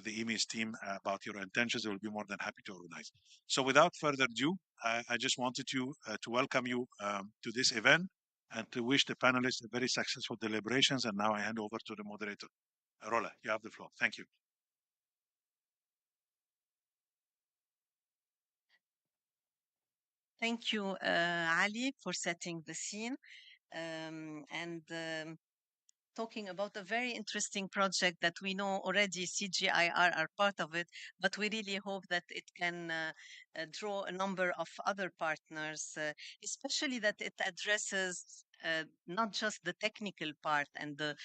the EMES team about your intentions. They will be more than happy to organize. So without further ado, I just wanted to welcome you to this event and to wish the panelists a very successful deliberations. And now I hand over to the moderator. Rola, you have the floor. Thank you. Thank you, Ali, for setting the scene and talking about a very interesting project that we know already CGIAR are part of it, but we really hope that it can draw a number of other partners, especially that it addresses not just the technical part and the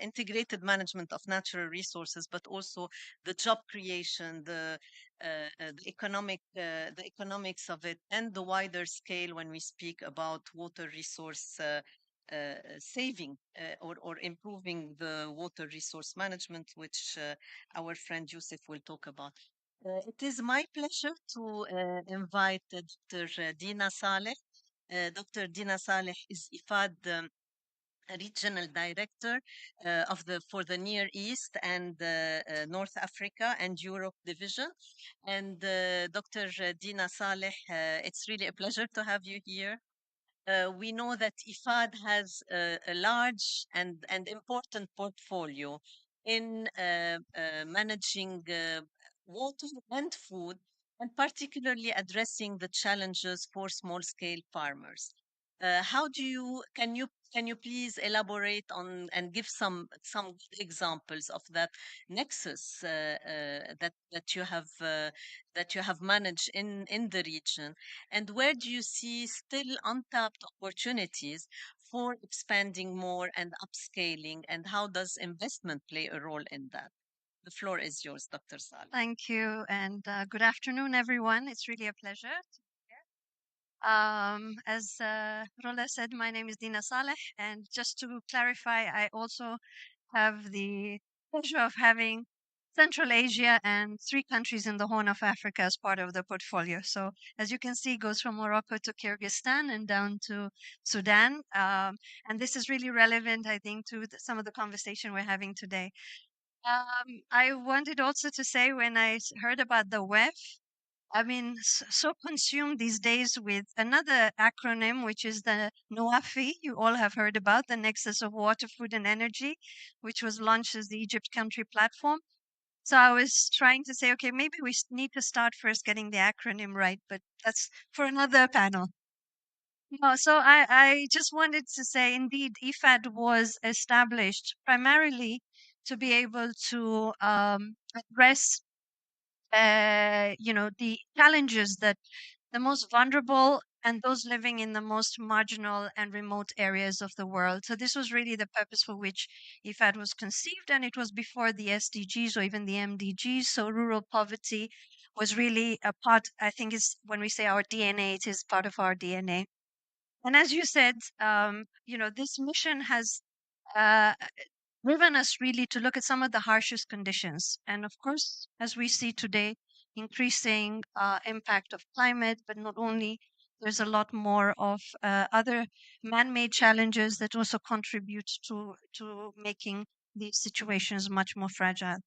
integrated management of natural resources, but also the job creation, the economics of it, and the wider scale when we speak about water resource saving or improving the water resource management, which our friend Yusuf will talk about. It is my pleasure to invite Dr. Dina Saleh. Dr. Dina Saleh is IFAD Regional Director of the for the Near East and North Africa and Europe Division. And Dr. Dina Saleh, it's really a pleasure to have you here. We know that IFAD has a large and important portfolio in managing water and food, and particularly addressing the challenges for small-scale farmers. Can you please elaborate on and give some examples of that nexus that you have managed in the region? And where do you see still untapped opportunities for expanding more and upscaling? And how does investment play a role in that? The floor is yours, Dr. Saleh. Thank you, and good afternoon, everyone. It's really a pleasure. As Rola said, my name is Dina Saleh, and just to clarify, I also have the pleasure of having Central Asia and 3 countries in the Horn of Africa as part of the portfolio. So, as you can see, it goes from Morocco to Kyrgyzstan and down to Sudan. And this is really relevant, I think, to some of the conversation we're having today. I wanted also to say when I heard about the WEF, I mean, so consumed these days with another acronym, which is the NOAFI, you all have heard about, the Nexus of Water, Food and Energy, which was launched as the Egypt country platform. So I was trying to say, okay, maybe we need to start first getting the acronym right, but that's for another panel. No, so I just wanted to say, indeed, IFAD was established primarily to be able to address the challenges that the most vulnerable and those living in the most marginal and remote areas of the world. So this was really the purpose for which IFAD was conceived, and it was before the SDGs or even the MDGs. So rural poverty was really a part, I think is when we say our DNA, it is part of our DNA. And as you said, this mission has uh, driven us really to look at some of the harshest conditions. And of course, as we see today, increasing impact of climate, but not only, there's a lot more of other man-made challenges that also contribute to making these situations much more fragile.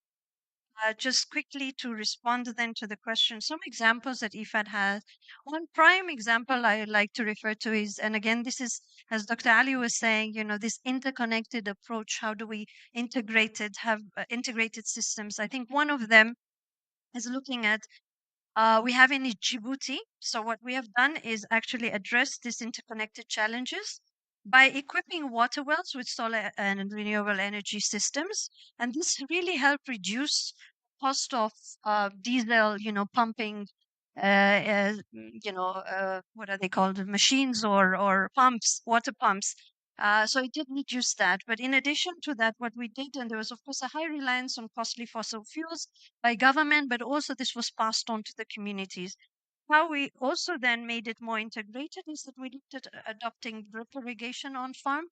Just quickly to respond then to the question, some examples that IFAD has. One prime example I like to refer to is, and again, this is, as Dr. Ali was saying, this interconnected approach. How do we have integrated systems? I think one of them is looking at, we have in Djibouti. So what we have done is actually address these interconnected challenges by equipping water wells with solar and renewable energy systems. And this really helped reduce cost of diesel, pumping, what are they called? Machines or pumps, water pumps. So it did reduce that. But in addition to that, what we did, and there was, of course, a high reliance on costly fossil fuels by government, but also this was passed on to the communities. How we also then made it more integrated is that we looked at adopting drip irrigation on farm.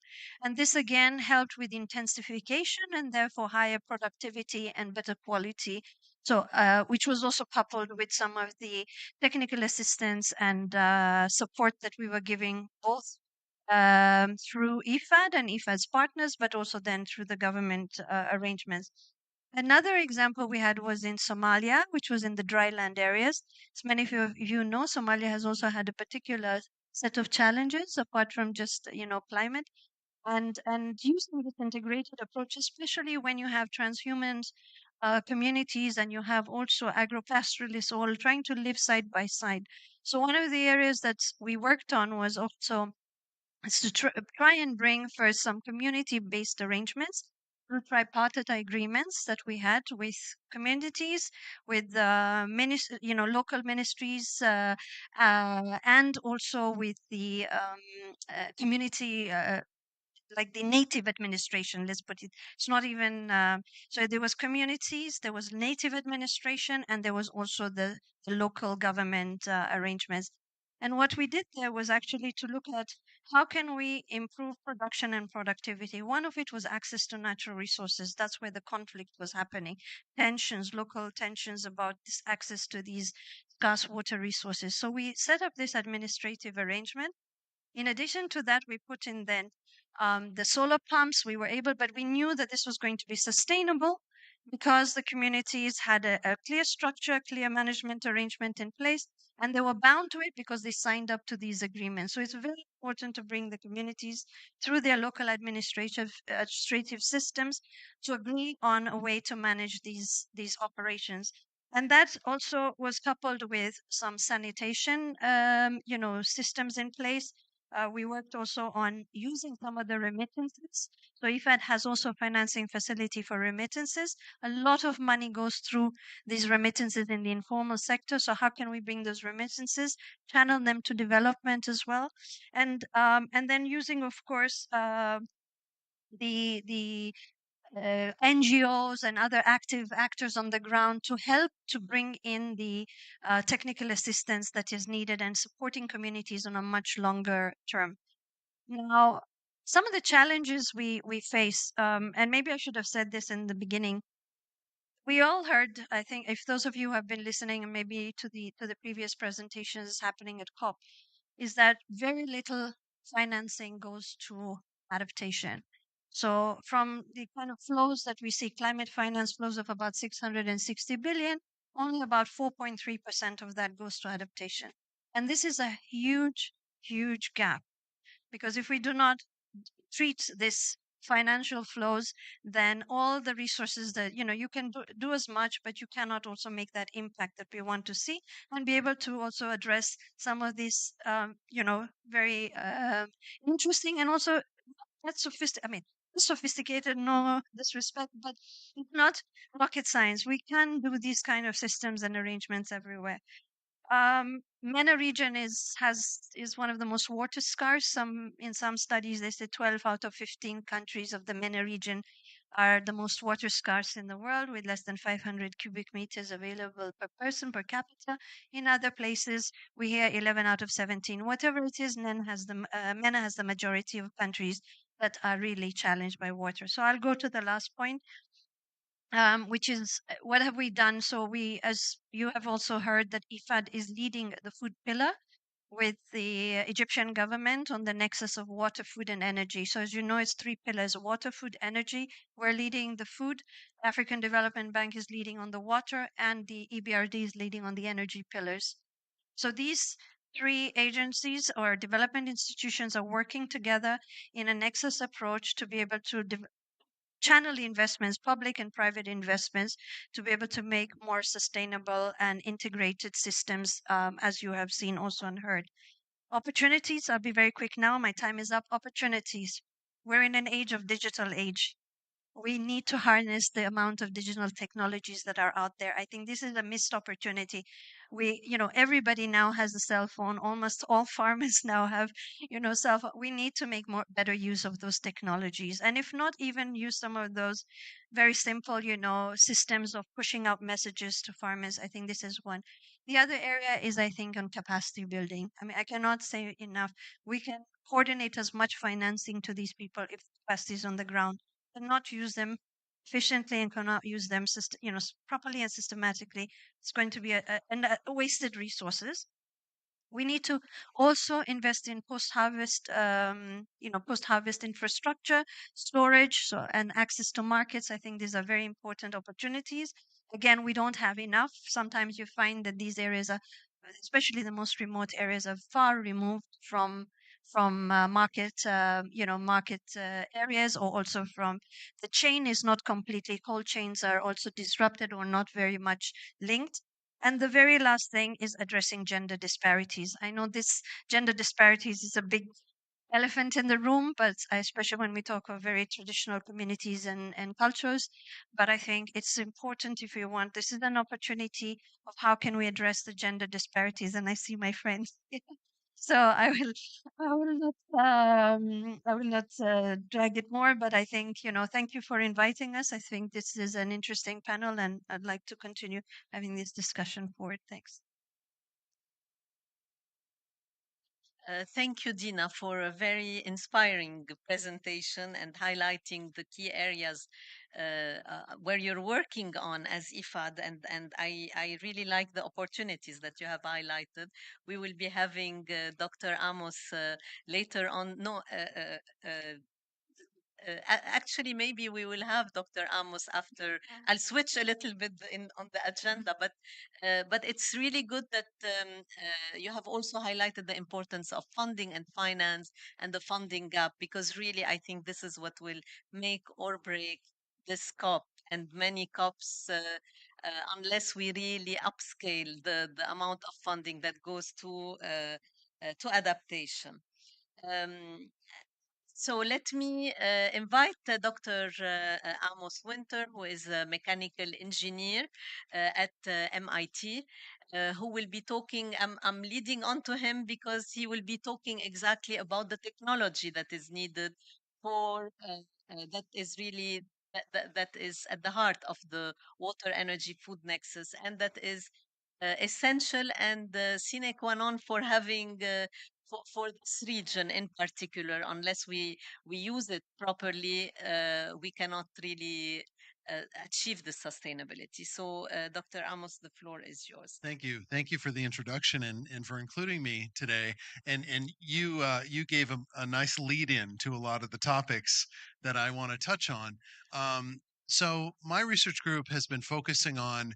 And this again helped with intensification and therefore higher productivity and better quality. So, which was also coupled with some of the technical assistance and support that we were giving both through IFAD and IFAD's partners, but also then through the government arrangements. Another example we had was in Somalia, which was in the dryland areas. As many of you know, Somalia has also had a particular set of challenges apart from just climate, and using this integrated approach, especially when you have transhumans communities and you have also agropastoralists all trying to live side by side. So one of the areas that we worked on was also is to try and bring first some community-based arrangements through tripartite agreements that we had with communities, with local ministries, and also with the community. Like the native administration, let's put it, it's not even so there was communities, there was native administration, and there was also the local government arrangements. And what we did there was actually to look at how can we improve production and productivity. One of it was access to natural resources. That's where the conflict was happening, tensions, local tensions about this access to these scarce water resources. So we set up this administrative arrangement. In addition to that, we put in then the solar pumps. We were able, but we knew that this was going to be sustainable because the communities had a clear structure, clear management arrangement in place, and they were bound to it because they signed up to these agreements. So it's very important to bring the communities through their local administrative systems to agree on a way to manage these operations. And that also was coupled with some sanitation, systems in place. We worked also on using some of the remittances. So IFAD has also a financing facility for remittances. A lot of money goes through these remittances in the informal sector. So how can we bring those remittances, channel them to development as well, and then using, of course, the NGOs and other active actors on the ground to help to bring in the technical assistance that is needed and supporting communities on a much longer term. Now, some of the challenges we face, and maybe I should have said this in the beginning. We all heard, I think, if those of you who have been listening, and maybe to the previous presentations happening at COP, is that very little financing goes to adaptation. So from the kind of flows that we see, climate finance flows of about 660 billion, only about 4.3% of that goes to adaptation. And this is a huge, huge gap, because if we do not treat this financial flows, then all the resources that you can do as much, but you cannot also make that impact that we want to see, and be able to also address some of these very interesting and also not sophisticated, I mean, sophisticated, no disrespect, but it's not rocket science. We can do these kind of systems and arrangements everywhere. MENA region is one of the most water scarce. In some studies they say 12 out of 15 countries of the MENA region are the most water scarce in the world, with less than 500 cubic meters available per person per capita. In other places we hear 11 out of 17. Whatever it is, MENA has the majority of countries that are really challenged by water. So I'll go to the last point, which is what have we done? So we, as you have also heard, that IFAD is leading the food pillar with the Egyptian government on the nexus of water, food, and energy. So as you know, it's three pillars: water, food, energy. We're leading the food. African Development Bank is leading on the water, and the EBRD is leading on the energy pillars. So these three agencies or development institutions are working together in a nexus approach to be able to channel investments, public and private investments, to be able to make more sustainable and integrated systems, as you have seen also and heard. Opportunities, I'll be very quick now. My time is up. Opportunities. We're in an age of digital age. We need to harness the amount of digital technologies that are out there. I think this is a missed opportunity. Everybody now has a cell phone. Almost all farmers now have, cell phone. We need to make better use of those technologies. And if not, even use some of those very simple, systems of pushing out messages to farmers. I think this is one. The other area is, I think, on capacity building. I mean, I cannot say enough. We can coordinate as much financing to these people if capacity is on the ground, cannot use them efficiently and cannot use them properly and systematically. It's going to be a wasted resources. We need to also invest in post-harvest, post-harvest infrastructure, storage, and access to markets. I think these are very important opportunities. Again, we don't have enough. Sometimes you find that these areas are, especially the most remote areas, are far removed from market areas, or also from the chain is not completely. Cold chains are also disrupted or not very much linked. And the very last thing is addressing gender disparities. I know this gender disparities is a big elephant in the room, but especially when we talk of very traditional communities and cultures. But I think it's important, if you want, this is an opportunity of how can we address the gender disparities. And I see my friends. So I will not drag it more, but I think, thank you for inviting us. I think this is an interesting panel, and I'd like to continue having this discussion forward. Thanks. Thank you, Dina, for a very inspiring presentation and highlighting the key areas where you're working on as IFAD. And I really like the opportunities that you have highlighted. We will be having Dr. Amos later on. No, actually, maybe we will have Dr. Amos after. I'll switch a little bit on the agenda, but it's really good that you have also highlighted the importance of funding and finance and the funding gap, because really I think this is what will make or break this COP and many COPs. Unless we really upscale the amount of funding that goes to adaptation. Um, so let me invite Dr. Amos Winter, who is a mechanical engineer at MIT, who will be talking. I'm leading on to him because he will be talking exactly about the technology that is needed for that is really that is at the heart of the water energy food nexus, and that is essential and sine qua non for having for this region in particular. Unless we use it properly, we cannot really achieve the sustainability. So, Dr. Amos, the floor is yours. Thank you. Thank you for the introduction and for including me today. And you gave a nice lead in to a lot of the topics that I want to touch on. So my research group has been focusing on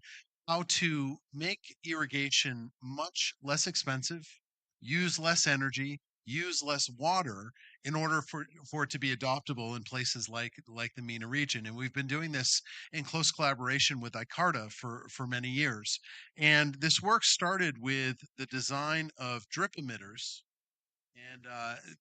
how to make irrigation much less expensive, use less energy, use less water in order for it to be adoptable in places like the MENA region. And we've been doing this in close collaboration with ICARTA for many years. And this work started with the design of drip emitters. And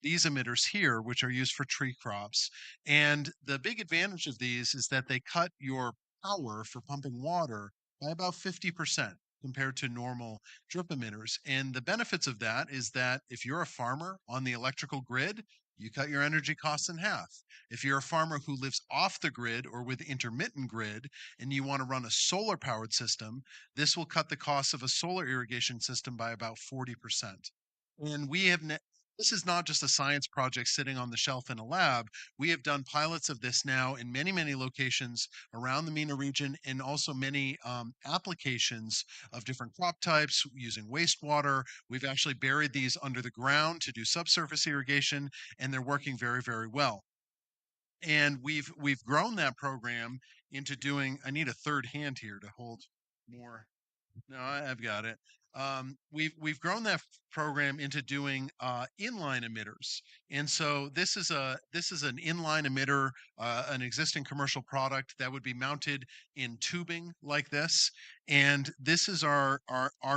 these emitters here, which are used for tree crops. And the big advantage of these is that they cut your power for pumping water by about 50% compared to normal drip emitters. And the benefits of that is that if you're a farmer on the electrical grid, you cut your energy costs in half. If you're a farmer who lives off the grid or with intermittent grid and you want to run a solar powered system, this will cut the cost of a solar irrigation system by about 40%. And we have this is not just a science project sitting on the shelf in a lab. We have done pilots of this now in many, many locations around the MENA region, and also many applications of different crop types using wastewater. We've actually buried these under the ground to do subsurface irrigation, and they're working very, very well. And we've grown that program into doing. I need a third hand here to hold more. No, I've got it. We've grown that program into doing inline emitters, and so this is an inline emitter, an existing commercial product that would be mounted in tubing like this, and this is our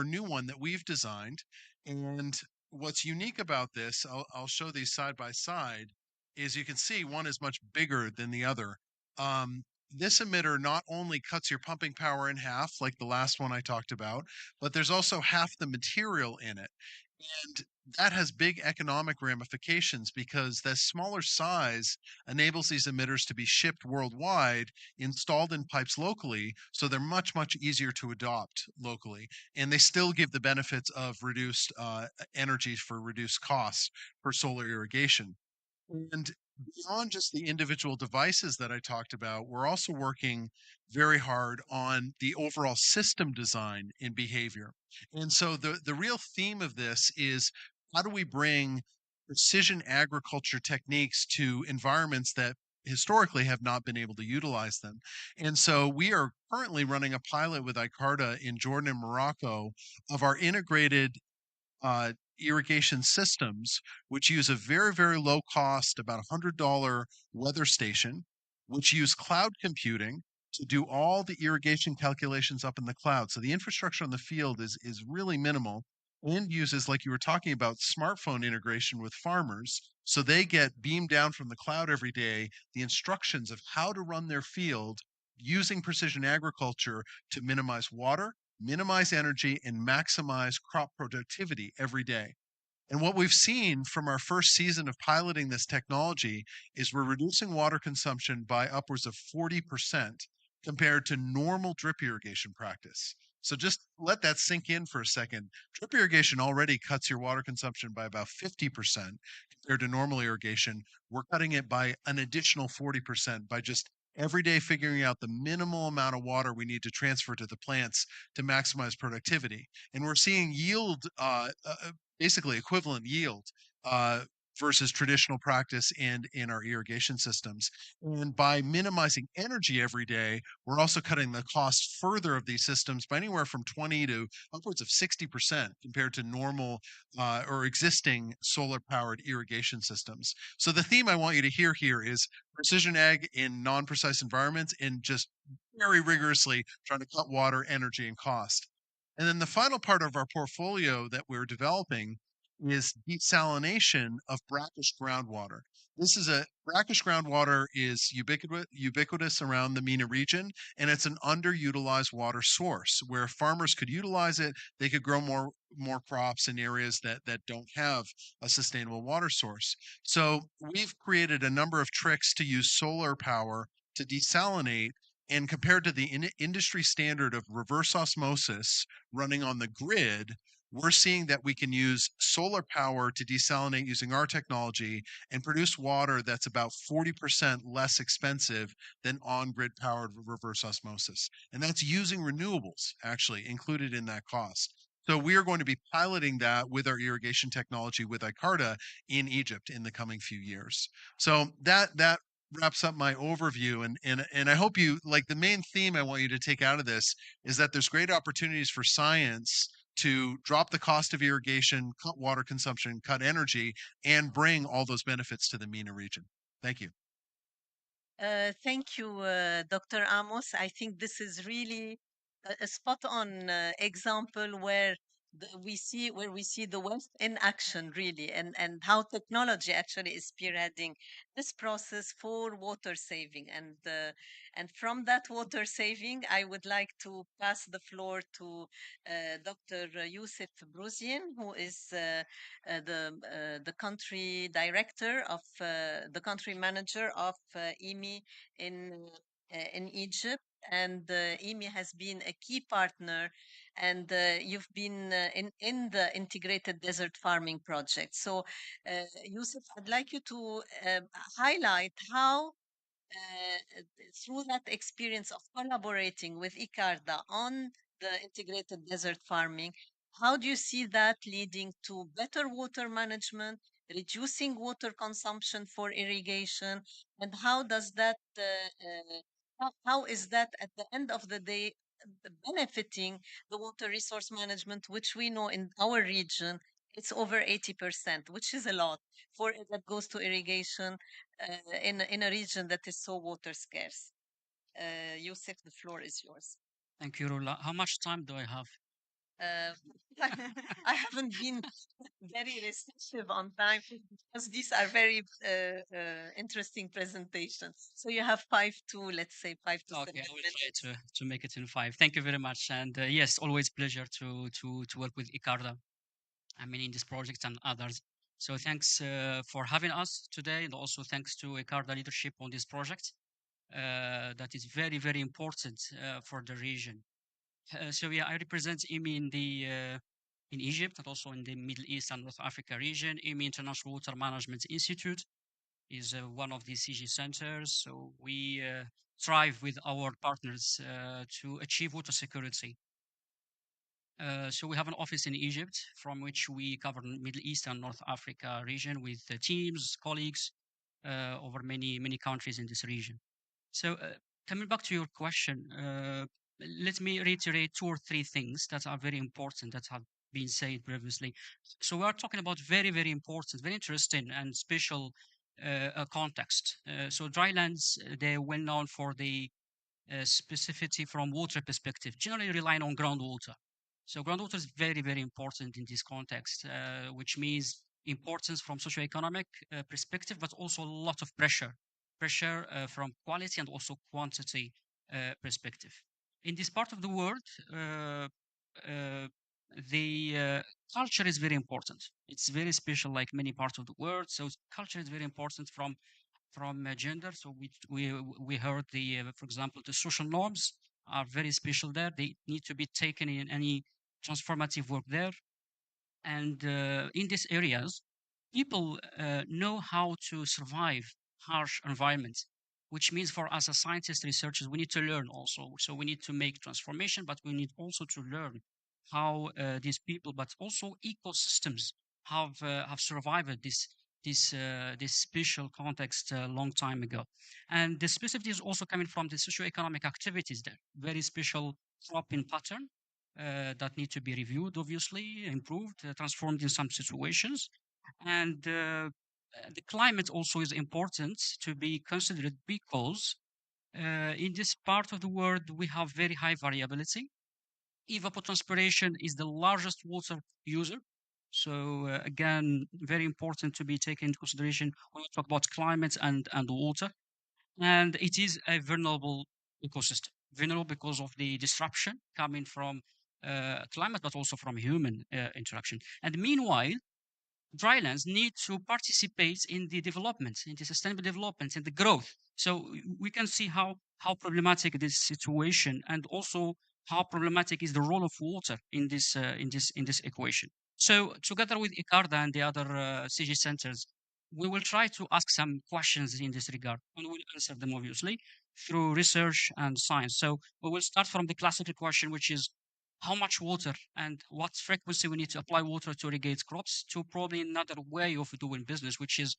new one that we've designed. And what's unique about this, I'll show these side by side, is you can see one is much bigger than the other. This emitter not only cuts your pumping power in half, like the last one I talked about, but there's also half the material in it. And that has big economic ramifications because the smaller size enables these emitters to be shipped worldwide, installed in pipes locally, so they're much, much easier to adopt locally. And they still give the benefits of reduced energy for reduced costs for solar irrigation. And beyond just the individual devices that I talked about, we're also working very hard on the overall system design in behavior. And so the real theme of this is how do we bring precision agriculture techniques to environments that historically have not been able to utilize them. And so we are currently running a pilot with ICARDA in Jordan and Morocco of our integrated uh, irrigation systems, which use a very, very low cost, about $100 weather station, which use cloud computing to do all the irrigation calculations up in the cloud. So the infrastructure on the field is really minimal and uses, like you were talking about, smartphone integration with farmers. So they get beamed down from the cloud every day the instructions of how to run their field using precision agriculture to minimize water, minimize energy, and maximize crop productivity every day. And what we've seen from our first season of piloting this technology is we're reducing water consumption by upwards of 40% compared to normal drip irrigation practice. So just let that sink in for a second. Drip irrigation already cuts your water consumption by about 50% compared to normal irrigation. We're cutting it by an additional 40% by just every day figuring out the minimal amount of water we need to transfer to the plants to maximize productivity. And we're seeing yield basically equivalent yield uh, versus traditional practice and in our irrigation systems. And by minimizing energy every day, we're also cutting the cost further of these systems by anywhere from 20 to upwards of 60% compared to normal or existing solar powered irrigation systems. So the theme I want you to hear here is precision ag in non-precise environments and just very rigorously trying to cut water, energy, and cost. And then the final part of our portfolio that we're developing is desalination of brackish groundwater. This is a brackish groundwater is ubiquitous around the MENA region, and it's an underutilized water source where farmers could utilize it. They could grow more crops in areas that don't have a sustainable water source. So we've created a number of tricks to use solar power to desalinate. And compared to the industry standard of reverse osmosis running on the grid, we're seeing that we can use solar power to desalinate using our technology and produce water that's about 40% less expensive than on-grid powered reverse osmosis. And that's using renewables actually included in that cost. So we are going to be piloting that with our irrigation technology with ICARDA in Egypt in the coming few years. So that wraps up my overview, and I hope you like the main theme I want you to take out of this is that there's great opportunities for science to drop the cost of irrigation, cut water consumption, cut energy, and bring all those benefits to the MENA region. Thank you. Thank you, Dr. Amos. I think this is really a spot-on example where we see the wealth in action, really, and how technology actually is spearheading this process for water saving. And from that water saving, I would like to pass the floor to Dr. Youssef Bruzian, who is the country director of the country manager of EMI in Egypt. And EMI has been a key partner, and you've been in the integrated desert farming project. So, Yusuf, I'd like you to highlight how through that experience of collaborating with ICARDA on the integrated desert farming, how do you see that leading to better water management, reducing water consumption for irrigation, and how does that, how is that at the end of the day benefiting the water resource management, which we know in our region it's over 80%, which is a lot for that goes to irrigation in a region that is so water scarce. Yusuf, the floor is yours. Thank you, Rula. How much time do I have? Uh, I haven't been very restrictive on time because these are very interesting presentations. So you have let's say 5 to 7 Okay, I will minutes. try to make it in 5. Thank you very much. And yes, always pleasure to work with Icarda. I mean, in this project and others. So thanks for having us today, and also thanks to Icarda leadership on this project. That is very, very important for the region. So yeah, I represent IMI in Egypt and also in the Middle East and North Africa region, IMI International Water Management Institute. is one of the CG centers. So we strive with our partners to achieve water security. So we have an office in Egypt from which we cover Middle East and North Africa region with teams, colleagues over many countries in this region. So coming back to your question, let me reiterate 2 or 3 things that are very important that have been said previously. So we are talking about very important, very interesting and special context. So drylands, they're well known for the specificity from water perspective, generally relying on groundwater. So groundwater is very important in this context, which means importance from socioeconomic perspective, but also a lot of pressure from quality and also quantity perspective. In this part of the world, uh, the culture is very important. It's very special, like many parts of the world. So culture is very important from gender. So we heard the, for example, the social norms are very special there. They need to be taken in any transformative work there. And in these areas, people know how to survive harsh environments, which means for us as scientists, researchers, we need to learn also. So we need to make transformation, but we need also to learn how these people, but also ecosystems have survived this special context a long time ago. And the specificity is also coming from the socioeconomic activities there, very special cropping pattern that need to be reviewed, obviously, improved, transformed in some situations. And the climate also is important to be considered because in this part of the world, we have very high variability. Evapotranspiration is the largest water user. So again, very important to be taken into consideration when we talk about climate and water. And it is a vulnerable ecosystem, vulnerable because of the disruption coming from climate, but also from human interaction. And meanwhile, drylands need to participate in the development, in the sustainable development, in the growth. So we can see how problematic this situation, and also how problematic is the role of water in this equation. So together with ICARDA and the other CG centers, we will try to ask some questions in this regard, and we'll answer them obviously through research and science. So we will start from the classical question, which is how much water and what frequency we need to apply water to irrigate crops, to probably another way of doing business, which is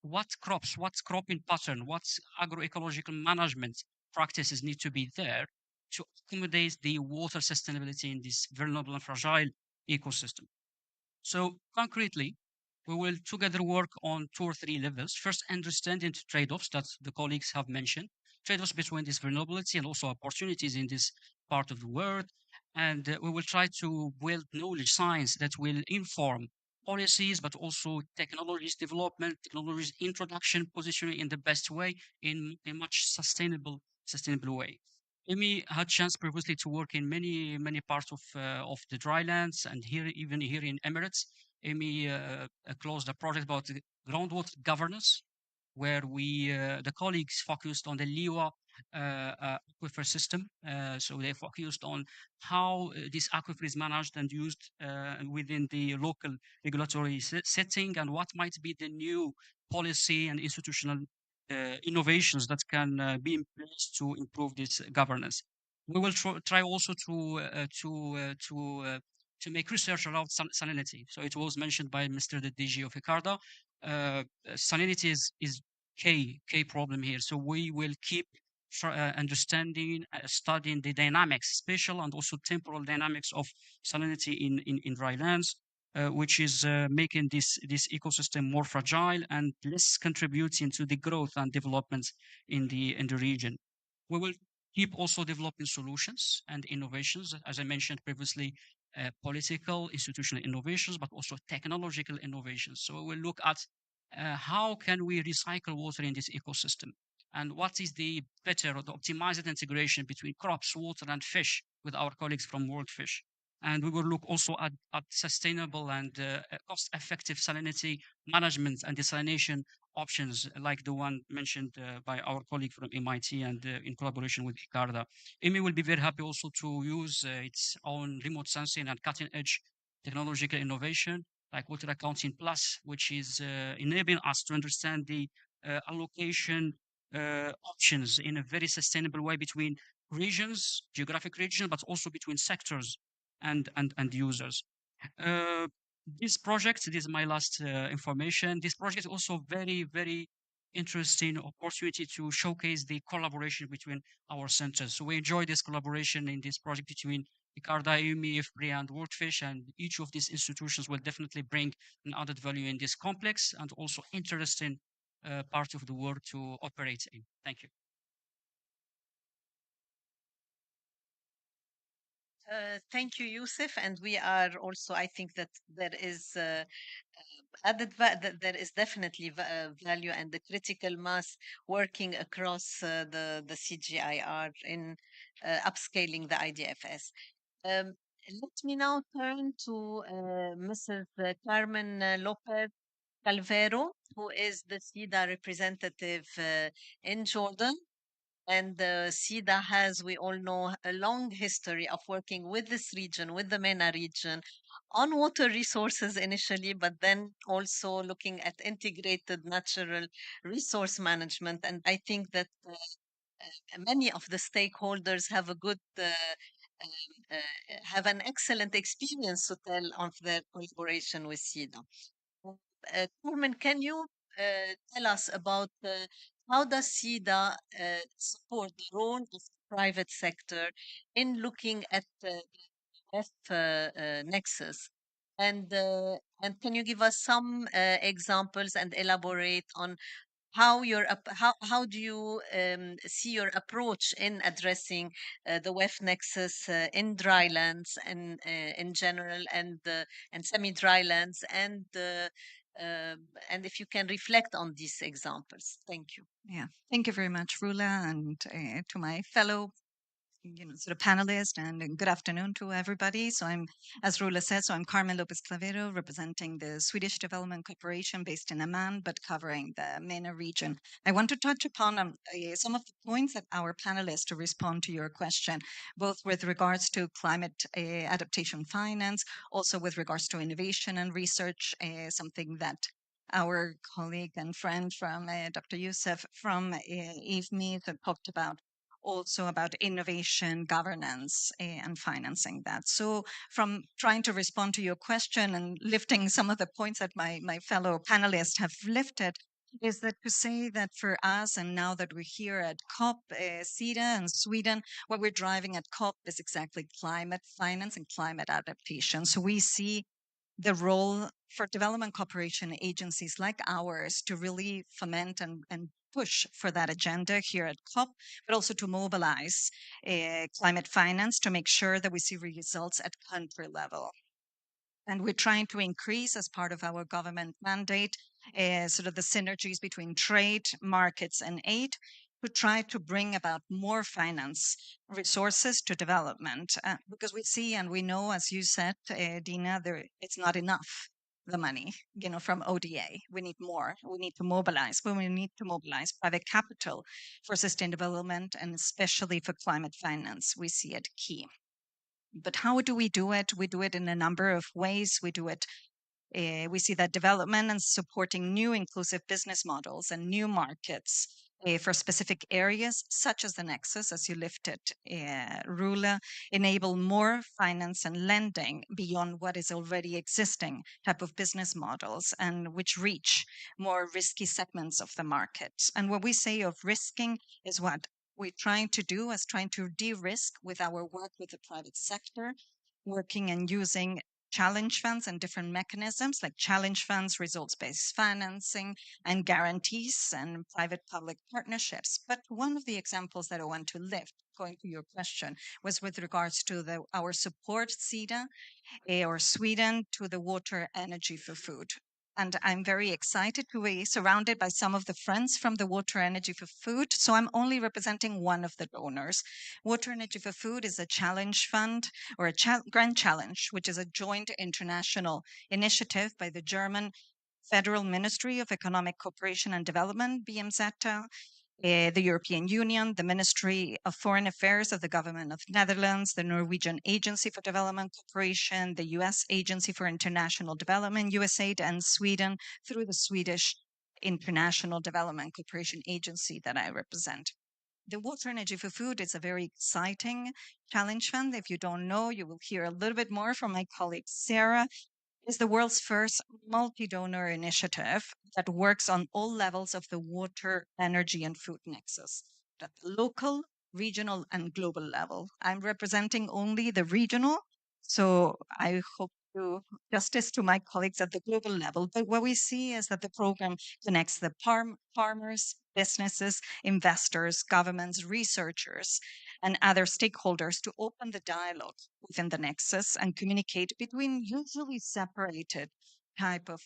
what crops, what cropping pattern, what agroecological management practices need to be there to accommodate the water sustainability in this vulnerable and fragile ecosystem. So concretely, we will together work on 2 or 3 levels. First, understanding the trade-offs that the colleagues have mentioned, trade-offs between this vulnerability and also opportunities in this part of the world. And we will try to build knowledge science that will inform policies, but also technologies development, technologies introduction, positioning in the best way, in a much sustainable way. Amy had chance previously to work in many parts of the drylands, and even here in Emirates. Amy closed a project about the groundwater governance, where the colleagues focused on the Liwa aquifer system. So they focused on how this aquifer is managed and used within the local regulatory setting, and what might be the new policy and institutional innovations that can be in place to improve this governance. We will try also to make research around salinity. So it was mentioned by Mr. the DG of ICARDA. Salinity is key problem here. So we will keep understanding, studying the dynamics, spatial and also temporal dynamics of salinity in dry lands, which is making this ecosystem more fragile and less contributing to the growth and development in the region. We will keep also developing solutions and innovations, as I mentioned previously, political, institutional innovations, but also technological innovations. So we will look at how can we recycle water in this ecosystem, and what is the better or the optimized integration between crops, water, and fish with our colleagues from World Fish. And we will look also at sustainable and cost-effective salinity management and desalination options, like the one mentioned by our colleague from MIT and in collaboration with ICARDA. EMI will be very happy also to use its own remote sensing and cutting-edge technological innovation, like Water Accounting Plus, which is enabling us to understand the allocation options in a very sustainable way between regions, geographic regions, but also between sectors and users. Uh, this project, this is my last information. This project is also very interesting opportunity to showcase the collaboration between our centers. So we enjoy this collaboration in this project between ICARDA, EUMI, IFPRI, and WorkFish, and each of these institutions will definitely bring an added value in this complex and also interesting part of the world to operate in. Thank you. Thank you, Yusuf. And we are also, I think that there is that there is definitely value and the critical mass working across the CGIR in upscaling the IDFS. Let me now turn to Mrs. Carmen Lopez Calvero, who is the SIDA representative in Jordan. And SIDA has, we all know, a long history of working with this region, with the MENA region, on water resources initially, but then also looking at integrated natural resource management. And I think that many of the stakeholders have a good, have an excellent experience to tell of their collaboration with SIDA. Carmen, can you tell us about how does SIDA support the role of the private sector in looking at the WEF nexus? And can you give us some examples and elaborate on how how do you see your approach in addressing the WEF nexus in drylands and in general and semi-drylands and if you can reflect on these examples. Thank you. Yeah, thank you very much, Rula, and to my fellow sort of panelist, and good afternoon to everybody. So I'm, as Rula said, so I'm Carmen Lopez Clavero, representing the Swedish Development Corporation based in Amman, but covering the MENA region. I want to touch upon some of the points that our panelists to respond to your question, both with regards to climate adaptation finance, also with regards to innovation and research, something that our colleague and friend from Dr. Youssef from IFMI talked about, also about innovation, governance, and financing that. So from trying to respond to your question and lifting some of the points that my fellow panelists have lifted, is that to say that for us, and now that we're here at COP, SIDA and Sweden, what we're driving at COP is exactly climate finance and climate adaptation. So we see the role for development cooperation agencies like ours to really foment and push for that agenda here at COP, but also to mobilize climate finance to make sure that we see results at country level. And we're trying to increase, as part of our government mandate, sort of the synergies between trade, markets, and aid to try to bring about more finance resources to development. Because we see and we know, as you said, Dina, it's not enough, the money, from ODA. We need more. We need to mobilize, but we need to mobilize private capital for sustainable development, and especially for climate finance. We see it key. But how do we do it? We do it in a number of ways. We do it. We see that development and supporting new inclusive business models and new markets for specific areas, such as the nexus, as you lifted, Rula, enable more finance and lending beyond what is already existing type of business models, and which reach more risky segments of the market. And what we say of risking is what we're trying to do is trying to de-risk with our work with the private sector, working and using challenge funds and different mechanisms like challenge funds, results-based financing, and guarantees and private-public partnerships. But one of the examples that I want to lift, going to your question, was with regards to our support, SIDA, or Sweden, to the water energy for food. And I'm very excited to be surrounded by some of the friends from the Water Energy for Food. So I'm only representing one of the donors. Water Energy for Food is a challenge fund, or a grand challenge, which is a joint international initiative by the German Federal Ministry of Economic Cooperation and Development, BMZ, the European Union, the Ministry of Foreign Affairs of the Government of Netherlands, the Norwegian Agency for Development Cooperation, the US Agency for International Development, USAID, and Sweden through the Swedish international development cooperation agency that I represent. The Water Energy for Food is a very exciting challenge fund. If you don't know, you will hear a little bit more from my colleague Sarah. Is the world's first multi-donor initiative that works on all levels of the water, energy, and food nexus, at the local, regional, and global level. I'm representing only the regional, so I hope to justice to my colleagues at the global level. But what we see is that the program connects the farmers, businesses, investors, governments, researchers, and other stakeholders to open the dialogue within the nexus and communicate between usually separated type of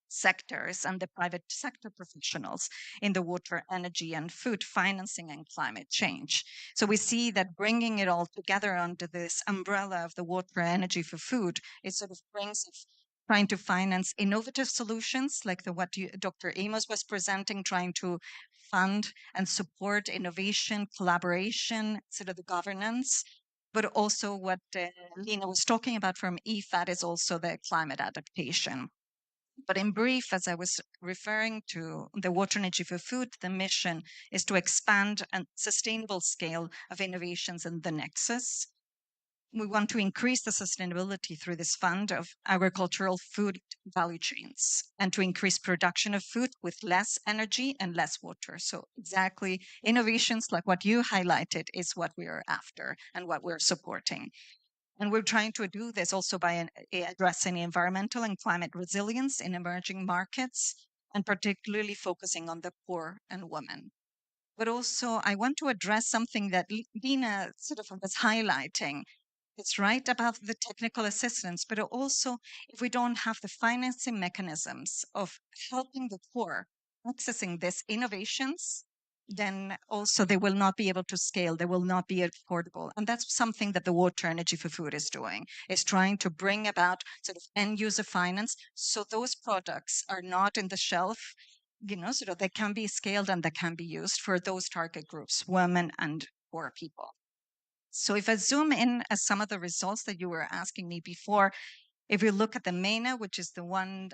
sectors and the private sector professionals in the water, energy, and food financing and climate change. So we see that bringing it all together under this umbrella of the water, energy for food, it sort of brings trying to finance innovative solutions like Dr. Amos was presenting, trying to fund and support innovation, collaboration, sort of the governance. But also what Lena was talking about from IFAD is also the climate adaptation. But in brief, as I was referring to the Water Energy for Food, the mission is to expand a sustainable scale of innovations in the nexus. We want to increase the sustainability through this fund of agricultural food value chains and to increase production of food with less energy and less water. So exactly innovations like what you highlighted is what we are after and what we're supporting. And we're trying to do this also by addressing environmental and climate resilience in emerging markets, and particularly focusing on the poor and women. But also, I want to address something that Lina sort of was highlighting. It's right about the technical assistance, but also if we don't have the financing mechanisms of helping the poor accessing these innovations, then also they will not be able to scale. They will not be affordable. And that's something that the Water Energy for Food is doing, is trying to bring about sort of end user finance. So those products are not in the shelf, sort of they can be scaled and they can be used for those target groups, women and poor people. So if I zoom in at some of the results that you were asking me before, if you look at the MENA, which is the one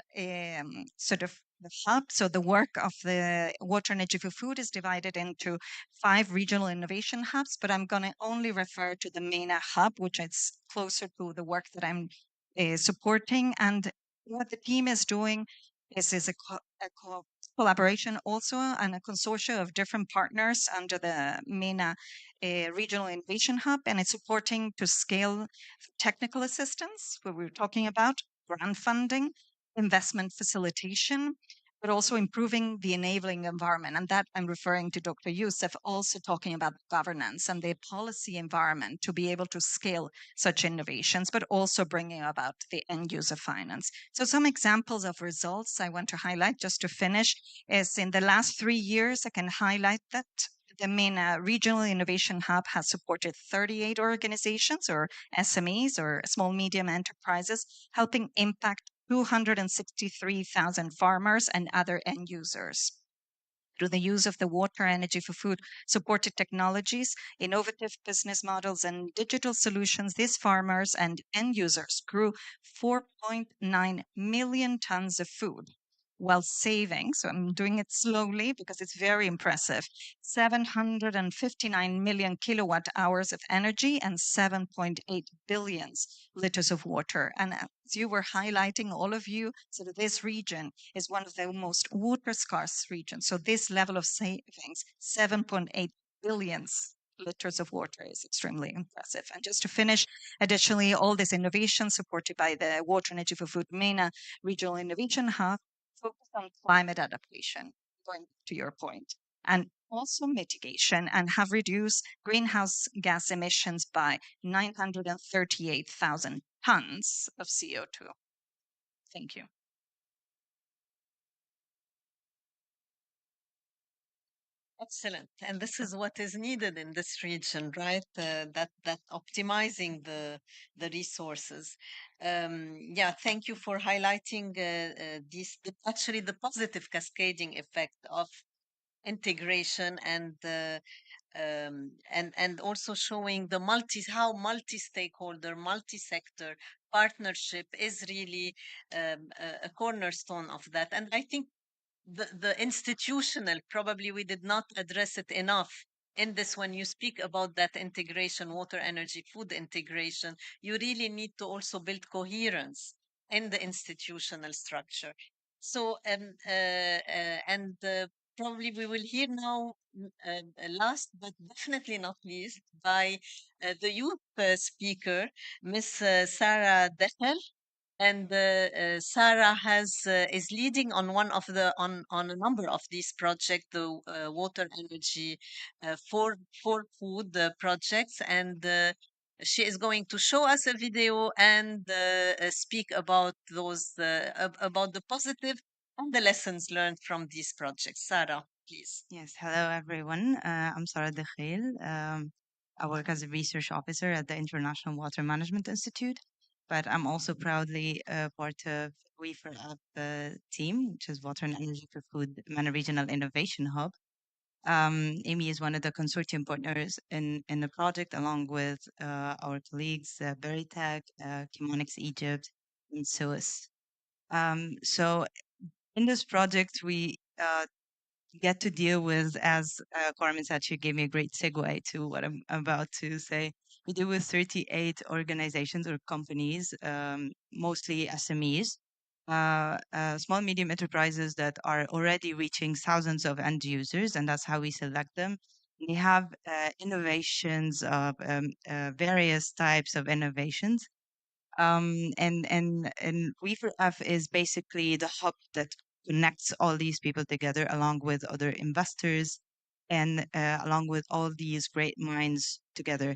sort of the hub, so the work of the Water Energy for Food is divided into 5 regional innovation hubs, but I'm going to only refer to the MENA hub, which is closer to the work that I'm supporting. And what the team is doing is a collaboration also and a consortium of different partners under the MENA Regional Innovation Hub, and it's supporting to scale technical assistance, where we were talking about grant funding, investment facilitation, but also improving the enabling environment. And that I'm referring to Dr. Youssef, also talking about governance and the policy environment to be able to scale such innovations, but also bringing about the end user finance. So some examples of results I want to highlight just to finish is in the last 3 years, I can highlight that the MENA Regional Innovation Hub has supported 38 organizations or SMEs or small medium enterprises, helping impact 263,000 farmers and other end users. Through the use of the Water Energy for Food supported technologies, innovative business models, and digital solutions, these farmers and end users grew 4.9 million tons of food while saving, so I'm doing it slowly because it's very impressive, 759 million kilowatt hours of energy and 7.8 billion liters of water. And as you were highlighting, all of you, so that this region is one of the most water scarce regions. So this level of savings, 7.8 billion liters of water, is extremely impressive. And just to finish, additionally, all this innovation supported by the Water Energy for Food MENA Regional Innovation Hub focus on climate adaptation, going to your point, and also mitigation, and have reduced greenhouse gas emissions by 938,000 tons of CO2. Thank you. Excellent. And this is what is needed in this region, right? That optimizing the resources. Yeah, thank you for highlighting actually the positive cascading effect of integration and also showing the how multi-stakeholder, multi-sector partnership is really a cornerstone of that. And I think the institutional, probably we did not address it enough in this. When you speak about that integration, water, energy, food integration, you really need to also build coherence in the institutional structure. So and probably we will hear now, last but definitely not least, by the youth speaker, Miss Sarah Dehel. And Sarah is leading on one of the on a number of these projects, the water, energy, for food projects, and she is going to show us a video and speak about those about the positive and the lessons learned from these projects. Sarah, please. Yes, hello everyone. I'm Sarah Dekhail. I work as a research officer at the International Water Management Institute, but I'm also proudly part of WEF team, which is Water and Energy for Food MENA Regional Innovation Hub. Amy is one of the consortium partners in the project, along with our colleagues, Veritech, Chemonix Egypt, and SOAS. So in this project, we get to deal with, as Carmen said, she gave me a great segue to what I'm about to say. We deal with 38 organizations or companies, mostly SMEs, small, medium enterprises that are already reaching thousands of end users, and that's how we select them. We have innovations of various types of innovations. And WeForF is basically the hub that connects all these people together, along with other investors and along with all these great minds together.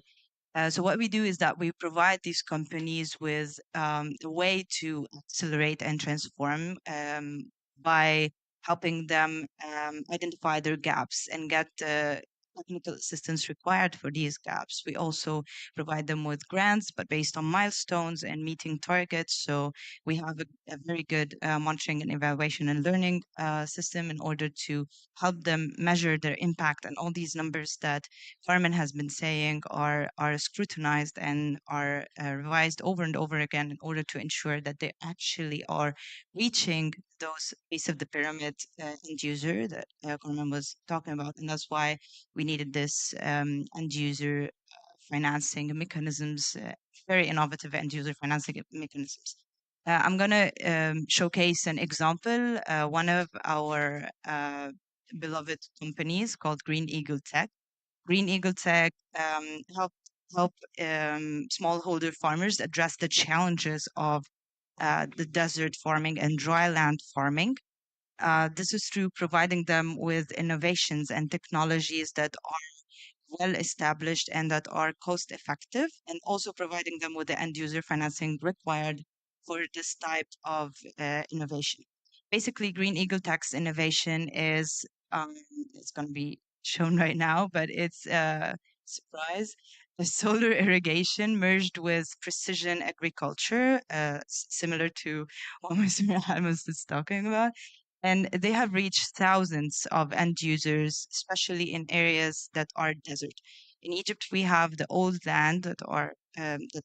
So what we do is that we provide these companies with a way to accelerate and transform by helping them identify their gaps and get the technical assistance required for these gaps. We also provide them with grants, but based on milestones and meeting targets. So we have a very good monitoring and evaluation and learning system in order to help them measure their impact. And all these numbers that Carmen has been saying are scrutinized and are revised over and over again in order to ensure that they actually are reaching those base of the pyramid end user that Carmen was talking about. And that's why we needed this end user financing mechanisms, very innovative end user financing mechanisms. I'm going to showcase an example. One of our beloved companies called Green Eagle Tech. Green Eagle Tech help smallholder farmers address the challenges of the desert farming and dryland farming. This is through providing them with innovations and technologies that are well established and that are cost effective, and also providing them with the end user financing required for this type of innovation. Basically, Green Eagle Tech's innovation is it's going to be shown right now, but it's surprise. The solar irrigation merged with precision agriculture, similar to what Mr. Almus is talking about. And they have reached thousands of end users, especially in areas that are desert. In Egypt, we have the old land that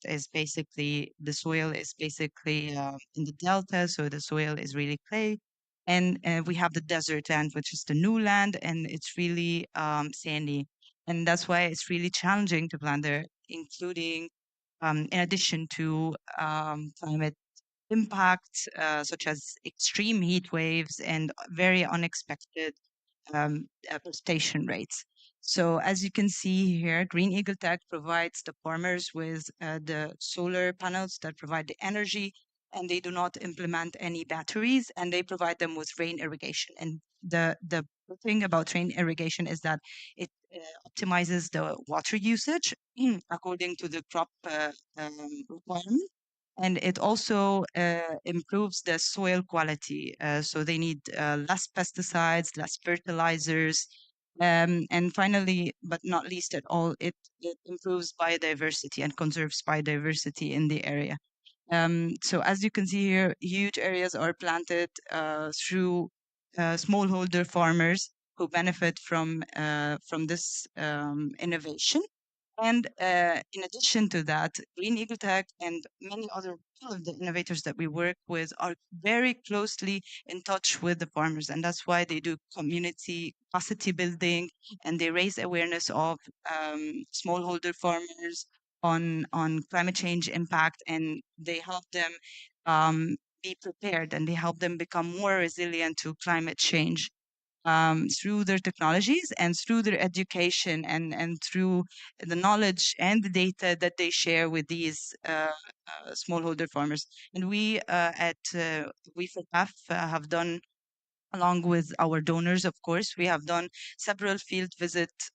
is basically the soil is basically in the delta, so the soil is really clay. And we have the desert land, which is the new land, and it's really sandy. And that's why it's really challenging to plant there, including in addition to climate impacts such as extreme heat waves and very unexpected precipitation rates. So as you can see here, Green Eagle Tech provides the farmers with the solar panels that provide the energy, and they do not implement any batteries, and they provide them with rain irrigation. And the thing about rain irrigation is that it optimizes the water usage according to the crop requirement, and it also improves the soil quality. So they need less pesticides, less fertilizers. And finally, but not least at all, it improves biodiversity and conserves biodiversity in the area. So as you can see here, huge areas are planted through smallholder farmers who benefit from this innovation. And in addition to that, Green Eagle Tech and many other all of the innovators that we work with are very closely in touch with the farmers, and that's why they do community capacity building and they raise awareness of smallholder farmers on climate change impact, and they help them be prepared and they help them become more resilient to climate change through their technologies and through their education and through the knowledge and the data that they share with these smallholder farmers. And we at WEF have done, along with our donors, of course, we have done several field visits,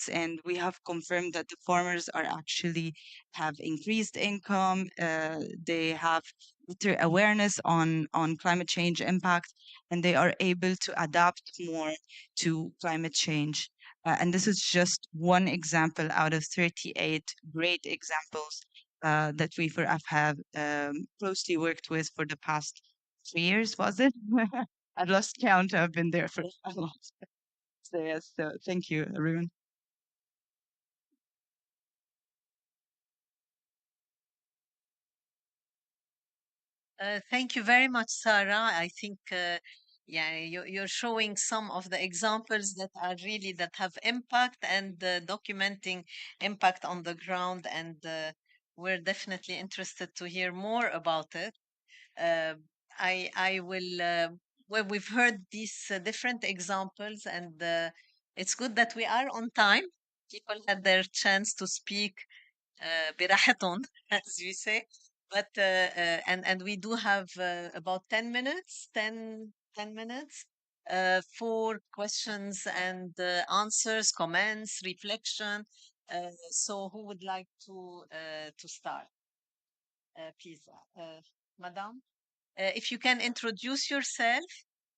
and we have confirmed that the farmers are actually have increased income. They have better awareness on climate change impact, and they are able to adapt more to climate change. And this is just one example out of 38 great examples that we for F have closely worked with for the past 3 years, was it? I lost count. I've been there for a lot. So yes, so thank you, everyone. Thank you very much, Sarah. I think, yeah, you're showing some of the examples that are really that have impact and documenting impact on the ground, and we're definitely interested to hear more about it. Uh, I will. Well, we've heard these different examples, and it's good that we are on time. People had their chance to speak براحتهم, as we say. But and we do have about 10 minutes, 10 minutes for questions and answers, comments, reflection. So who would like to start? Please, Madam. If you can introduce yourself,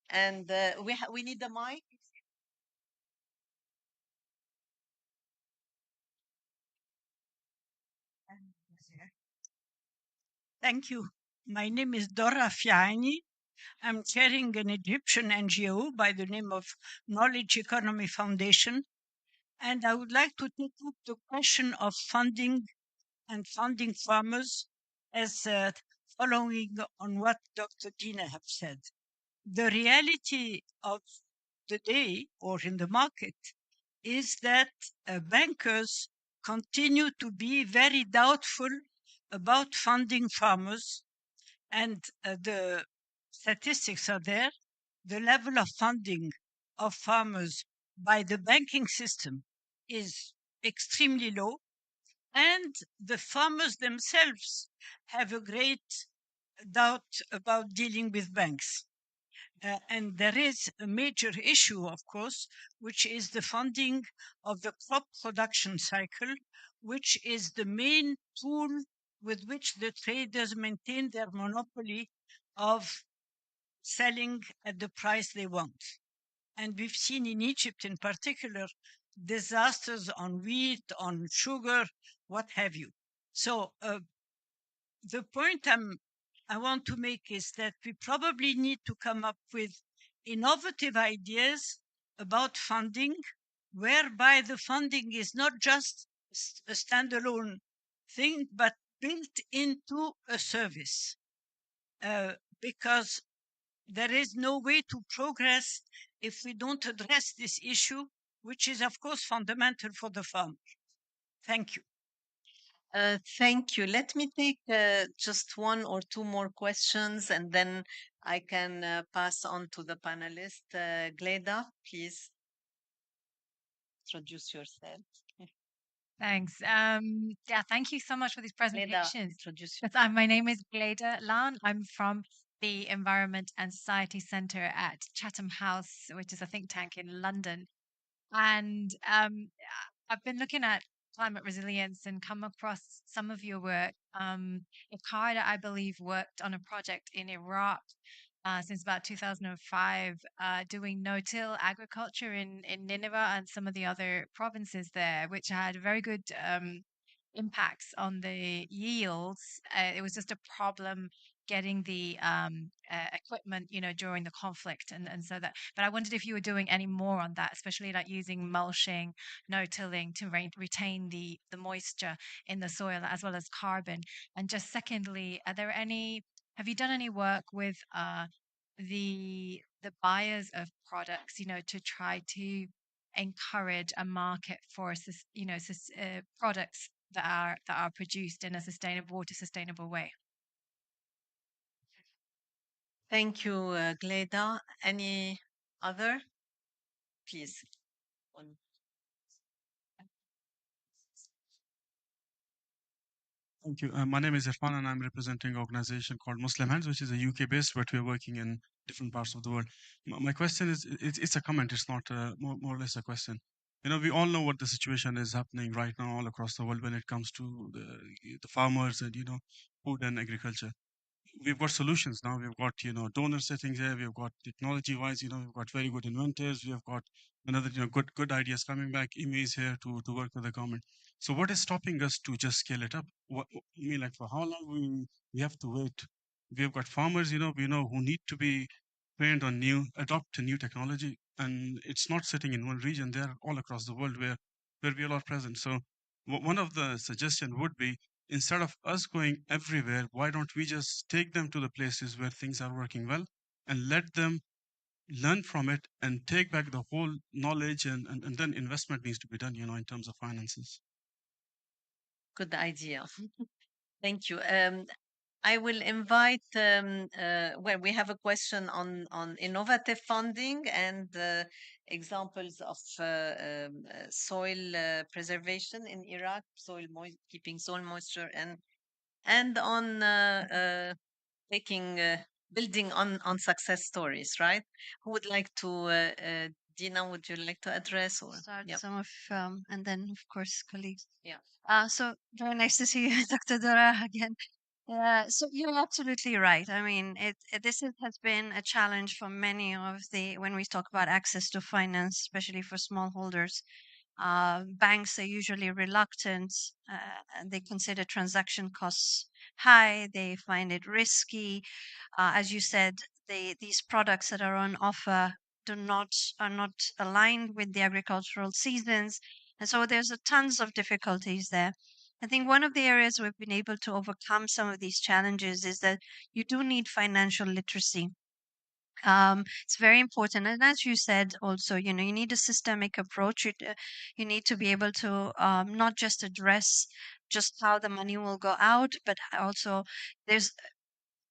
and we need the mic. Thank you. My name is Dora Fiani. I'm chairing an Egyptian NGO by the name of Knowledge Economy Foundation. And I would like to take up the question of funding and funding farmers as following on what Dr. Dina have said. The reality of the day or in the market is that bankers continue to be very doubtful about funding farmers, and the statistics are there. The level of funding of farmers by the banking system is extremely low, and the farmers themselves have a great doubt about dealing with banks. And there is a major issue, of course, which is the funding of the crop production cycle, which is the main tool with which the traders maintain their monopoly of selling at the price they want. And we've seen in Egypt in particular disasters on wheat, on sugar, what have you. So the point I want to make is that we probably need to come up with innovative ideas about funding, whereby the funding is not just a standalone thing, but built into a service. Because there is no way to progress if we don't address this issue, which is, of course, fundamental for the farmer. Thank you. Thank you. Let me take just one or two more questions, and then I can pass on to the panelist. Gleda, please introduce yourself. Thanks. Yeah, thank you so much for these Gleda, presentations. introduce Yes, my name is Gleda Lan. I'm from the Environment and Society Centre at Chatham House, which is a think tank in London. And I've been looking at climate resilience and come across some of your work. IFAD, I believe, worked on a project in Iraq since about 2005, doing no-till agriculture in Nineveh and some of the other provinces there, which had very good impacts on the yields. It was just a problem getting the equipment, during the conflict, and so that. But I wondered if you were doing any more on that, especially like using mulching, no-tilling to retain the moisture in the soil as well as carbon. And just secondly, have you done any work with the buyers of products, to try to encourage a market for products that are produced in a water sustainable way? Thank you, Gleda. Any other? Please. One. Thank you. My name is Irfan, and I'm representing an organization called Muslim Hands, which is a UK-based, but we're working in different parts of the world. My question is, it's a comment. It's not more or less a question. We all know what the situation is happening right now all across the world when it comes to the farmers and food and agriculture. We've got solutions now. We've got donors sitting there. We've got technology-wise. We've got very good inventors. We've got another good ideas coming back. IMI is here to work with the government. So what is stopping us to just scale it up? I mean, like for how long we have to wait? We've got farmers. We know who need to be trained on adopt new technology, and it's not sitting in one region. They're all across the world where we all are present. So one of the suggestion would be, instead of us going everywhere, why don't we just take them to the places where things are working well and let them learn from it and take back the whole knowledge, and then investment needs to be done, in terms of finances. Good idea. Thank you. I will invite, well, we have a question on innovative funding and examples of soil preservation in Iraq, keeping soil moisture, and on taking building on success stories, right? Who would like to? Dina, would you like to address or? Start Yeah. some of, and then of course colleagues. Yeah. So very nice to see you, Dr. Dora, again. So you're absolutely right. I mean, has been a challenge for many of when we talk about access to finance, especially for smallholders. Banks are usually reluctant, and they consider transaction costs high. They find it risky. As you said, these products that are on offer are not aligned with the agricultural seasons, and so there's tons of difficulties there. I think one of the areas we've been able to overcome some of these challenges is that you do need financial literacy. It's very important, and as you said, also, you need a systemic approach. You need to be able to not just address just how the money will go out, but also there's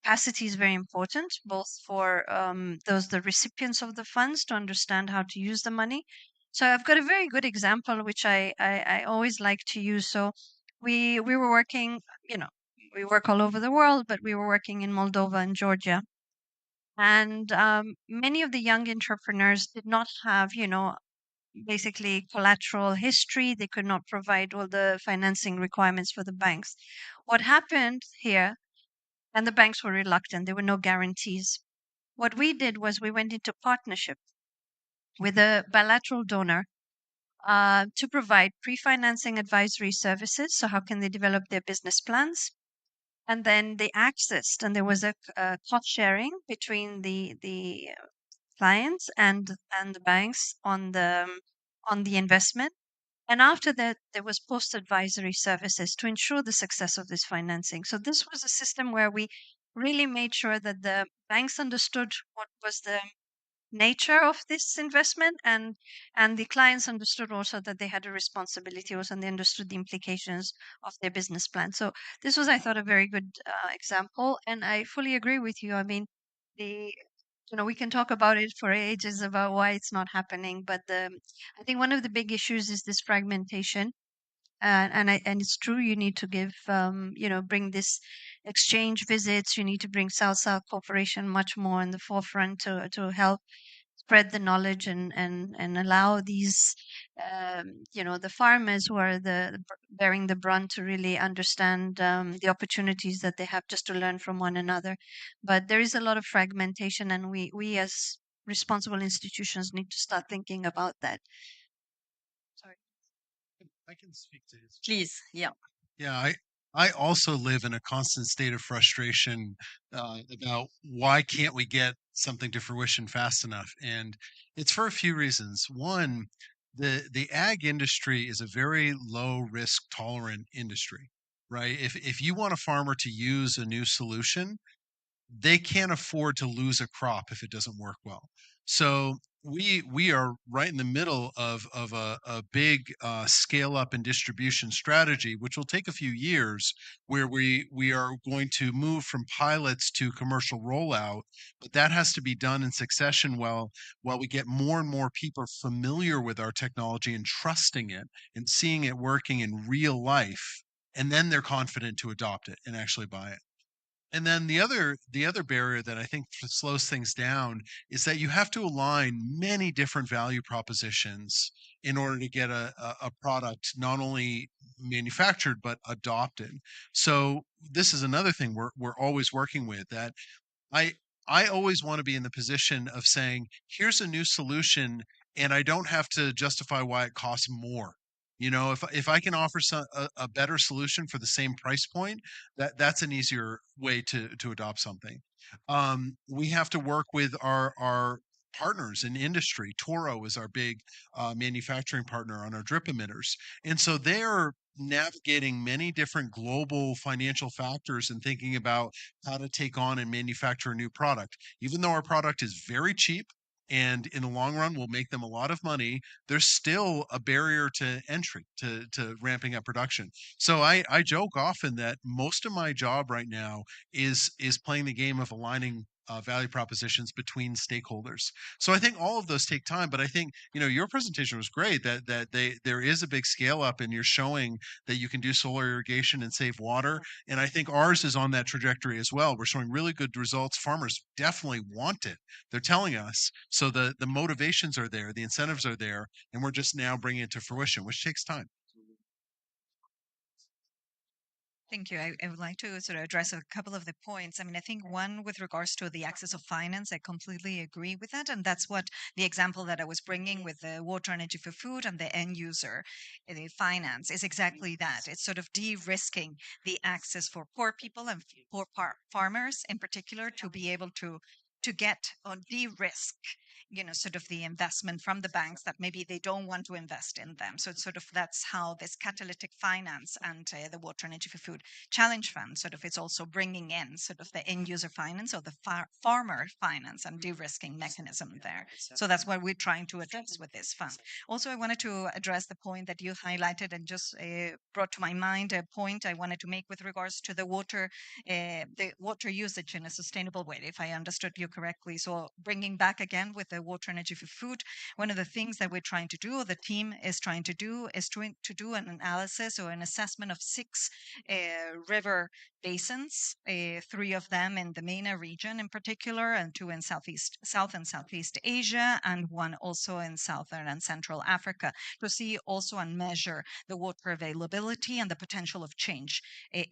capacity is very important, both for the recipients of the funds to understand how to use the money. So I've got a very good example which I always like to use. So we were working, we work all over the world, but we were working in Moldova and Georgia. And many of the young entrepreneurs did not have, basically collateral history. They could not provide all the financing requirements for the banks. What happened here, and the banks were reluctant, there were no guarantees. What we did was we went into partnership with a bilateral donor to provide pre-financing advisory services. So how can they develop their business plans? And then they accessed, and there was a cost sharing between the clients and the banks on the investment. And after that, there was post advisory services to ensure the success of this financing. So this was a system where we really made sure that the banks understood what was the nature of this investment, and the clients understood also that they had a responsibility also, and they understood the implications of their business plan. So this was, I thought, a very good example, and I fully agree with you. I mean, the we can talk about it for ages about why it's not happening, but I think one of the big issues is this fragmentation. And it's true, you need to give bring this exchange visits. You need to bring South cooperation much more in the forefront to help spread the knowledge and allow these the farmers who are bearing the brunt to really understand the opportunities that they have just to learn from one another. But there is a lot of fragmentation, and we as responsible institutions need to start thinking about that. Sorry. I can speak to this. Please. Yeah. Yeah, I also live in a constant state of frustration about why can't we get something to fruition fast enough, and it's for a few reasons. One, the ag industry is a very low risk tolerant industry, right? If you want a farmer to use a new solution, they can't afford to lose a crop if it doesn't work well. So we are right in the middle of a big scale up and distribution strategy, which will take a few years, where we are going to move from pilots to commercial rollout. But that has to be done in succession while we get more and more people familiar with our technology and trusting it and seeing it working in real life. And then they're confident to adopt it and actually buy it. And then the other barrier that I think slows things down is that you have to align many different value propositions in order to get a product not only manufactured but adopted. So this is another thing we're always working with, that I I always want to be in the position of saying, here's a new solution, and I don't have to justify why it costs more. If I can offer a better solution for the same price point, that's an easier way to adopt something. We have to work with our partners in industry. Toro is our big manufacturing partner on our drip emitters, and so they're navigating many different global financial factors and thinking about how to take on and manufacture a new product. Even though our product is very cheap and in the long run will make them a lot of money, there's still a barrier to entry to ramping up production. So I joke often that most of my job right now is playing the game of aligning value propositions between stakeholders. So I think all of those take time, but I think your presentation was great. There is a big scale up, and you're showing that you can do solar irrigation and save water. And I think ours is on that trajectory as well. We're showing really good results. Farmers definitely want it. They're telling us. So the motivations are there, the incentives are there, and we're just now bringing it to fruition, which takes time. Thank you. I would like to sort of address a couple of the points. I mean, I think one with regards to the access of finance, I completely agree with that. And that's what the example that I was bringing with the water energy for food and the end user the finance is exactly that. It's sort of de-risking the access for poor people and poor farmers in particular to be able to get or de-risk sort of the investment from the banks that maybe they don't want to invest in them. So it's sort of that's how this catalytic finance and the water energy for food challenge fund sort of it's also bringing in sort of the end user finance or the farmer finance and de-risking mechanism there. So that's what we're trying to address with this fund. Also, I wanted to address the point that you highlighted and just brought to my mind a point I wanted to make with regards to the water usage in a sustainable way, if I understood you correctly. So bringing back again with the water energy for food, one of the things that we're trying to do, or the team is trying to do, is to do an analysis or an assessment of 6 river basins, 3 of them in the MENA region in particular, and 2 in South and Southeast Asia, and 1 also in Southern and Central Africa, to see also and measure the water availability and the potential of change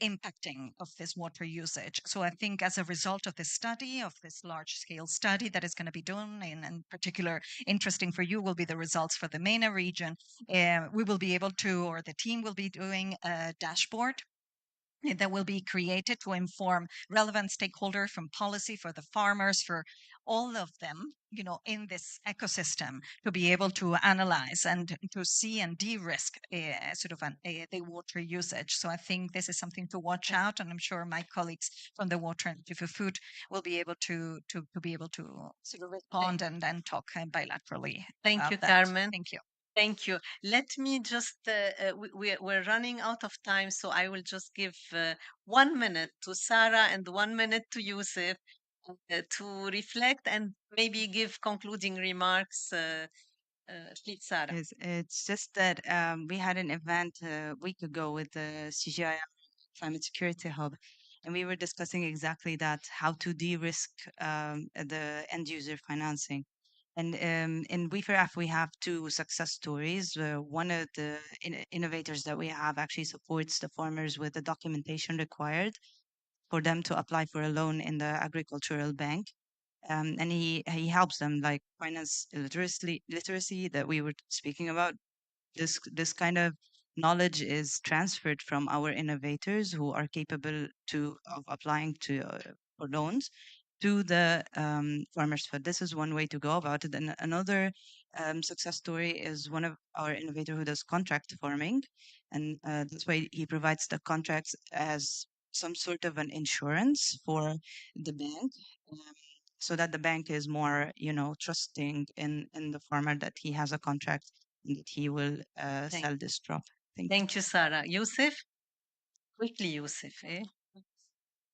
impacting of this water usage. So I think as a result of this study, of this large scale study that is going to be done, and in particular interesting for you will be the results for the MENA region, we will be able to, or the team will be doing a dashboard that will be created to inform relevant stakeholders from policy for the farmers, for all of them, in this ecosystem, to be able to analyze and to see and de-risk sort of the water usage. So I think this is something to watch out, and I'm sure my colleagues from the water and for food will be able to be able to sort of respond and talk bilaterally. Thank you, about that. Carmen. Thank you. Thank you. Let me just, we're running out of time, so I will just give 1 minute to Sarah and 1 minute to Yusuf to reflect and maybe give concluding remarks. Please, Sarah. Yes, it's just that we had an event a week ago with the CGIAR Climate Security Hub, and we were discussing exactly that, how to de-risk the end user financing. And in WEF, we have 2 success stories. One of the innovators that we have actually supports the farmers with the documentation required for them to apply for a loan in the agricultural bank. And he helps them like finance literacy that we were speaking about. This kind of knowledge is transferred from our innovators who are capable of applying for loans to the farmers. But this is one way to go about it. And another success story is one of our innovator who does contract farming, and that's why he provides the contracts as some sort of an insurance for the bank, um, so that the bank is more, trusting in the farmer that he has a contract and that he will sell this crop. Thank you. Thank you, Sarah. Yusuf? Quickly, Yusuf. Eh?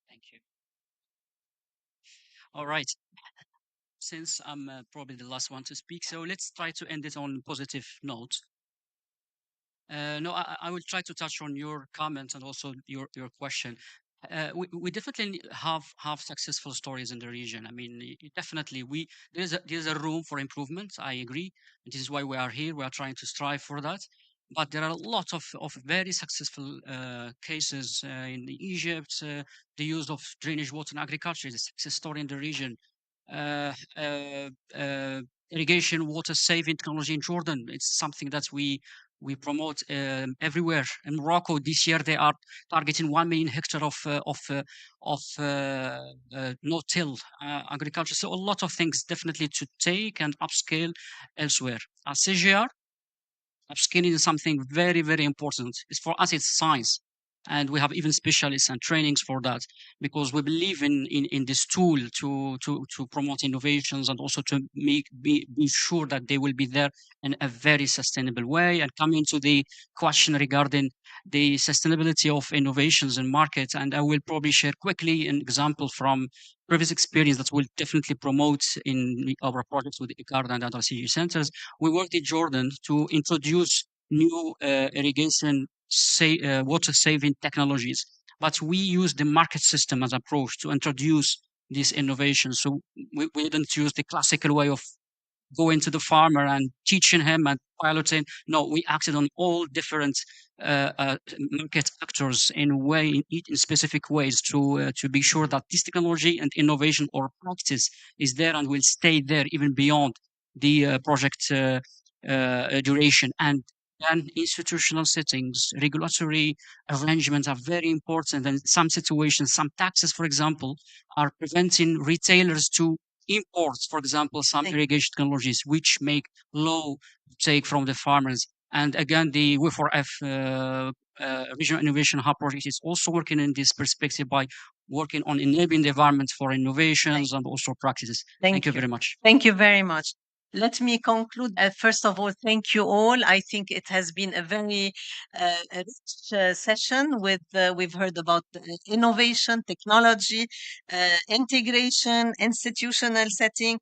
Thank you. All right. Since I'm probably the last one to speak, so let's try to end it on a positive note. No, I will try to touch on your comment and also your question. We definitely have successful stories in the region. I mean, definitely there's a room for improvement. I agree. This is why we are here. We are trying to strive for that. But there are a lot of very successful cases in Egypt. The use of drainage water in agriculture is a success story in the region. Uh, uh, uh, Irrigation water saving technology in Jordan. It's something that we promote everywhere. In Morocco, this year they are targeting 1 million hectare of no-till agriculture. So a lot of things definitely to take and upscale elsewhere. At CGIAR, upskilling is something very, very important. It's for us, it's science. And we have even specialists and trainings for that because we believe in this tool to promote innovations and also to be sure that they will be there in a very sustainable way. And coming to the question regarding the sustainability of innovations in markets, and I will probably share quickly an example from previous experience that we'll definitely promote in our projects with ICARD and other CG centers. We worked in Jordan to introduce new irrigation water saving technologies, but we use the market system as approach to introduce these innovations. So we didn't use the classical way of going to the farmer and teaching him and piloting. No, we acted on all different market actors in specific ways to be sure that this technology and innovation or practice is there and will stay there even beyond the project duration. And then institutional settings, regulatory arrangements are very important. And some situations, some taxes, for example, are preventing retailers to imports, for example, some irrigation technologies which make low take from the farmers. And again, the WEF Regional Innovation Hub project is also working in this perspective by working on enabling the environment for innovations and also practices. Thank you very much. Thank you very much. Let me conclude. First of all, thank you all. I think it has been a very rich session with, we've heard about innovation, technology, integration, institutional setting,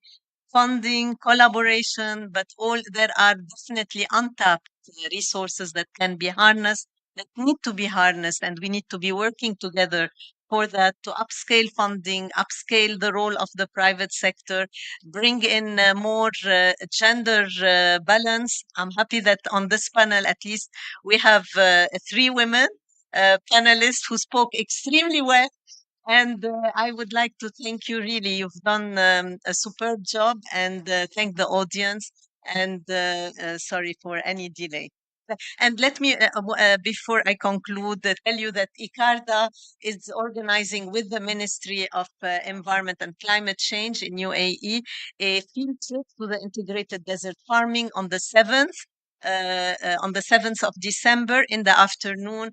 funding, collaboration, but all there are definitely untapped resources that can be harnessed, that need to be harnessed, and we need to be working together for that to upscale funding, upscale the role of the private sector, bring in more gender balance. I'm happy that on this panel, at least, we have 3 women panelists who spoke extremely well. And I would like to thank you, really. You've done a superb job, and thank the audience. And sorry for any delay. And let me, before I conclude, tell you that ICARDA is organizing with the Ministry of Environment and Climate Change in UAE a field trip to the integrated desert farming on the 7th. On the 7th of December in the afternoon.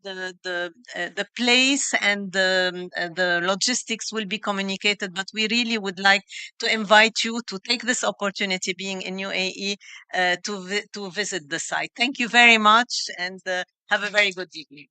The place and the logistics will be communicated, but we really would like to invite you to take this opportunity, being in UAE, to visit the site. Thank you very much, and have a very good evening.